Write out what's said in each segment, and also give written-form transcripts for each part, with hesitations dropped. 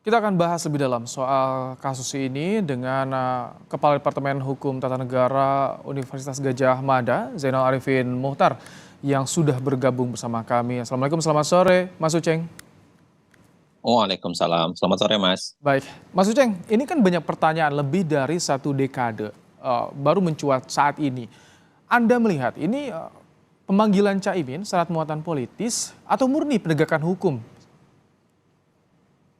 Kita akan bahas lebih dalam soal kasus ini dengan Kepala Departemen Hukum Tata Negara Universitas Gadjah Mada, Zainal Arifin Muhtar, yang sudah bergabung bersama kami. Assalamualaikum, selamat sore, Mas Uceng. Waalaikumsalam. Selamat sore, Mas. Baik, Mas Uceng, ini kan banyak pertanyaan lebih dari 1 dekade baru mencuat saat ini. Anda melihat ini pemanggilan Caimin syarat muatan politis atau murni penegakan hukum?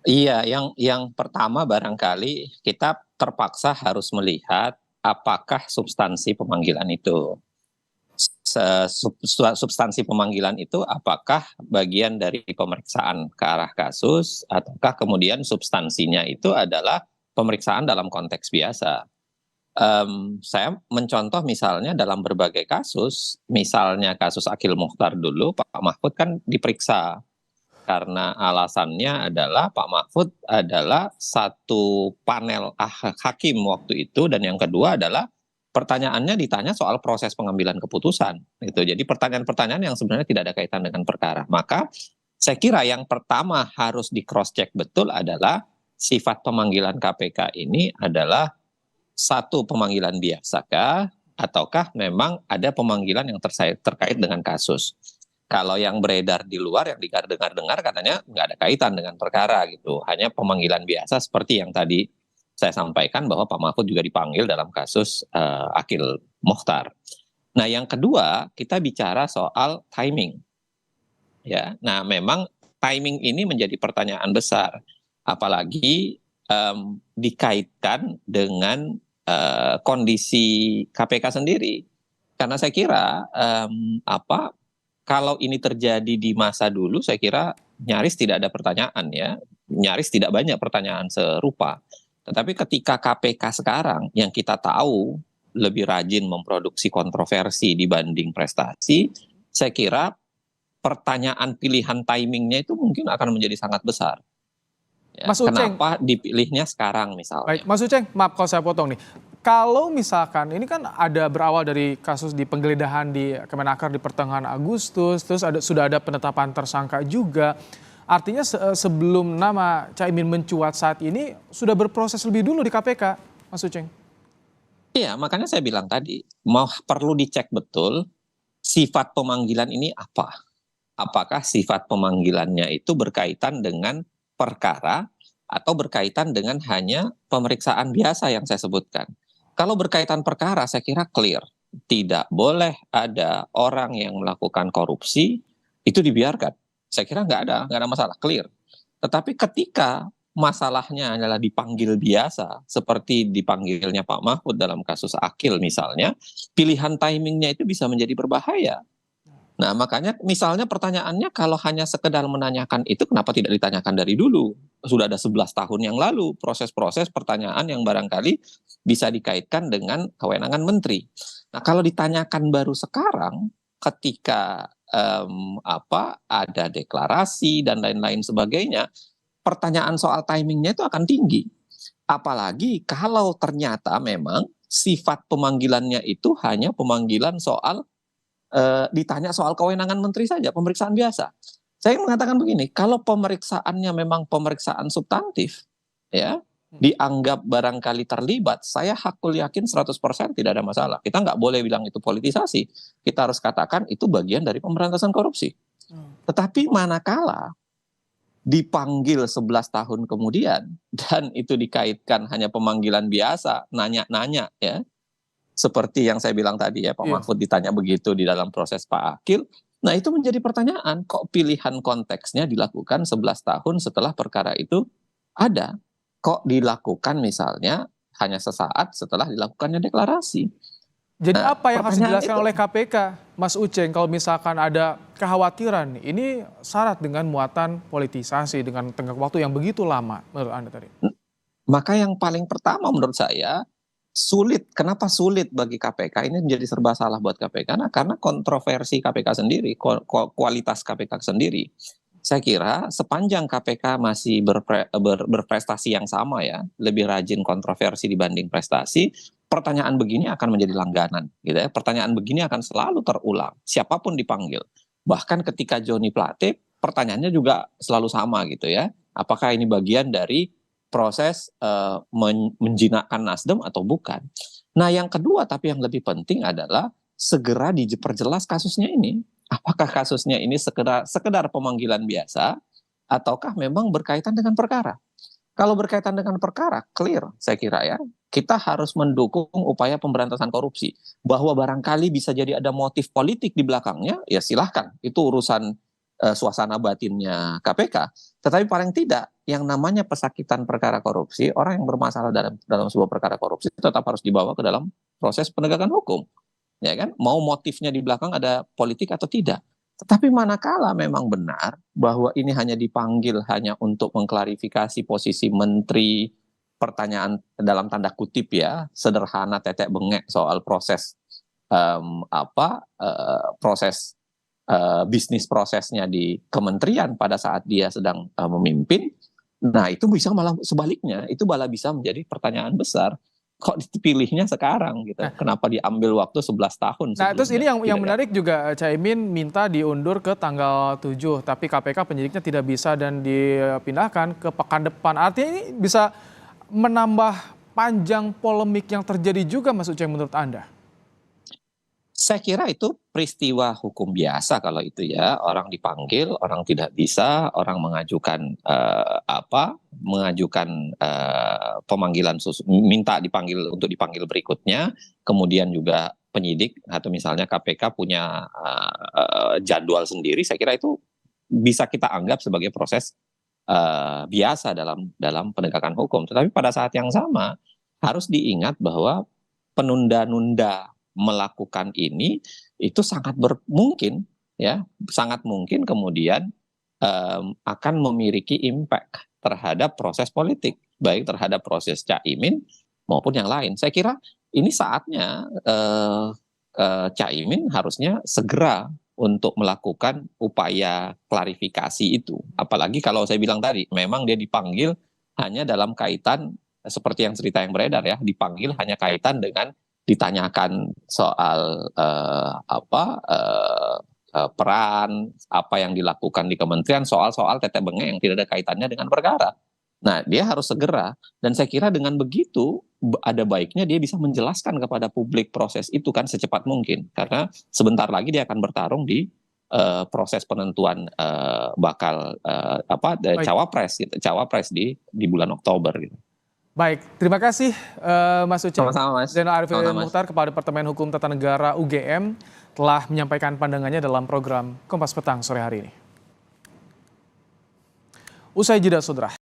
Iya, yang pertama barangkali kita terpaksa harus melihat apakah substansi pemanggilan itu. Substansi pemanggilan itu apakah bagian dari pemeriksaan ke arah kasus, ataukah kemudian substansinya itu adalah pemeriksaan dalam konteks biasa. Saya mencontoh misalnya dalam berbagai kasus, misalnya kasus Akil Mukhtar dulu, Pak Mahfud kan diperiksa. Karena alasannya adalah Pak Mahfud adalah satu panel hakim waktu itu, dan yang kedua adalah pertanyaannya ditanya soal proses pengambilan keputusan. Gitu. Jadi pertanyaan-pertanyaan yang sebenarnya tidak ada kaitan dengan perkara. Maka saya kira yang pertama harus di cross check betul adalah sifat pemanggilan KPK ini adalah satu pemanggilan biasakah, ataukah memang ada pemanggilan yang terkait dengan kasus. Kalau yang beredar di luar, yang dengar-dengar katanya nggak ada kaitan dengan perkara gitu. Hanya pemanggilan biasa seperti yang tadi saya sampaikan bahwa Pak Mahfud juga dipanggil dalam kasus Akil Mukhtar. Nah, yang kedua kita bicara soal timing. Ya, nah memang timing ini menjadi pertanyaan besar, apalagi dikaitkan dengan kondisi KPK sendiri. Karena saya kira kalau ini terjadi di masa dulu, saya kira nyaris tidak ada pertanyaan ya, nyaris tidak banyak pertanyaan serupa. Tetapi ketika KPK sekarang yang kita tahu lebih rajin memproduksi kontroversi dibanding prestasi, saya kira pertanyaan pilihan timingnya itu mungkin akan menjadi sangat besar. Ya, Mas Uceng, kenapa dipilihnya sekarang baik, misalnya? Mas Uceng, maaf kalau saya potong nih. Kalau misalkan ini kan ada berawal dari kasus di penggeledahan di Kemenaker di pertengahan Agustus, terus sudah ada penetapan tersangka juga. Artinya sebelum nama Caimin mencuat saat ini sudah berproses lebih dulu di KPK, Mas Uceng. Iya, makanya saya bilang tadi, perlu dicek betul sifat pemanggilan ini apa. Apakah sifat pemanggilannya itu berkaitan dengan perkara atau berkaitan dengan hanya pemeriksaan biasa yang saya sebutkan. Kalau berkaitan perkara, saya kira clear. Tidak boleh ada orang yang melakukan korupsi, itu dibiarkan. Saya kira nggak ada masalah, clear. Tetapi ketika masalahnya adalah dipanggil biasa, seperti dipanggilnya Pak Mahfud dalam kasus Akil misalnya, pilihan timingnya itu bisa menjadi berbahaya. Nah, makanya misalnya pertanyaannya kalau hanya sekedar menanyakan itu, kenapa tidak ditanyakan dari dulu? Sudah ada 11 tahun yang lalu proses-proses pertanyaan yang barangkali bisa dikaitkan dengan kewenangan menteri. Nah, kalau ditanyakan baru sekarang ketika ada deklarasi dan lain-lain sebagainya, pertanyaan soal timingnya itu akan tinggi. Apalagi kalau ternyata memang sifat pemanggilannya itu hanya pemanggilan soal ditanya soal kewenangan menteri saja, pemeriksaan biasa. Saya mengatakan begini, kalau pemeriksaannya memang pemeriksaan substantif, ya, dianggap barangkali terlibat, saya hakul yakin 100% tidak ada masalah. Kita nggak boleh bilang itu politisasi. Kita harus katakan itu bagian dari pemberantasan korupsi. Tetapi manakala dipanggil 11 tahun kemudian, dan itu dikaitkan hanya pemanggilan biasa, nanya-nanya ya, seperti yang saya bilang tadi ya, Pak Mahfud ditanya begitu di dalam proses Pak Akil. Nah, itu menjadi pertanyaan, kok pilihan konteksnya dilakukan 11 tahun setelah perkara itu ada? Kok dilakukan misalnya hanya sesaat setelah dilakukannya deklarasi? Jadi Nah, apa yang harus pertanyaan dijelaskan itu, oleh KPK, Mas Uceng, kalau misalkan ada kekhawatiran ini syarat dengan muatan politisasi dengan tenggang waktu yang begitu lama menurut Anda tadi? maka yang paling pertama menurut saya, sulit. Kenapa sulit bagi KPK? Ini menjadi serba salah buat KPK. Karena kontroversi KPK sendiri, kualitas KPK sendiri. Saya kira sepanjang KPK masih berprestasi yang sama ya, lebih rajin kontroversi dibanding prestasi, pertanyaan begini akan menjadi langganan, gitu ya. Pertanyaan begini akan selalu terulang, siapapun dipanggil. Bahkan ketika Joni Plate, pertanyaannya juga selalu sama gitu ya. Apakah ini bagian dari proses menjinakkan Nasdem atau bukan? Nah, yang kedua tapi yang lebih penting adalah segera diperjelas kasusnya ini. Apakah kasusnya ini sekedar pemanggilan biasa ataukah memang berkaitan dengan perkara? Kalau berkaitan dengan perkara, clear saya kira ya. Kita harus mendukung upaya pemberantasan korupsi. Bahwa barangkali bisa jadi ada motif politik di belakangnya, ya silahkan. Itu urusan suasana batinnya KPK. Tetapi paling tidak, yang namanya pesakitan perkara korupsi, orang yang bermasalah dalam sebuah perkara korupsi tetap harus dibawa ke dalam proses penegakan hukum. Ya kan? Mau motifnya di belakang ada politik atau tidak. Tetapi manakala memang benar bahwa ini hanya dipanggil hanya untuk mengklarifikasi posisi menteri, pertanyaan dalam tanda kutip ya, sederhana tetek bengek soal proses proses bisnis prosesnya di kementerian pada saat dia sedang memimpin. Nah, itu bisa malah sebaliknya, itu malah bisa menjadi pertanyaan besar. Kok dipilihnya sekarang gitu? Nah, Kenapa diambil waktu 11 tahun nah, terus ini sebelumnya? yang Gitu kan? menarik juga Caimin minta diundur ke tanggal 7, tapi KPK penyidiknya tidak bisa dan dipindahkan ke pekan depan. Artinya ini bisa menambah panjang polemik yang terjadi juga Mas Uceng menurut Anda? Saya kira itu peristiwa hukum biasa kalau itu ya, orang dipanggil, orang tidak bisa, orang mengajukan mengajukan pemanggilan minta dipanggil untuk dipanggil berikutnya, kemudian juga penyidik atau misalnya KPK punya jadwal sendiri, saya kira itu bisa kita anggap sebagai proses biasa dalam penegakan hukum. Tetapi pada saat yang sama harus diingat bahwa penunda-nunda melakukan ini itu mungkin ya, sangat mungkin kemudian akan memiliki impact terhadap proses politik, baik terhadap proses Caimin maupun yang lain. Saya kira ini saatnya Caimin harusnya segera untuk melakukan upaya klarifikasi itu. Apalagi kalau saya bilang tadi, memang dia dipanggil hanya dalam kaitan seperti yang cerita yang beredar ya, dipanggil hanya kaitan dengan ditanyakan soal peran apa yang dilakukan di kementerian, soal-soal tetek bengek yang tidak ada kaitannya dengan perkara. Nah, dia harus segera, dan saya kira dengan begitu ada baiknya dia bisa menjelaskan kepada publik proses itu kan secepat mungkin, karena sebentar lagi dia akan bertarung di proses penentuan bakal Baik. cawapres di bulan Oktober gitu. Baik, terima kasih Mas Uceng. Sama-sama Mas. Zainal Arifin Sama-sama Mas. Muchtar, Kepala Departemen Hukum Tata Negara UGM, telah menyampaikan pandangannya dalam program Kompas Petang sore hari ini. Usai jeda, saudara.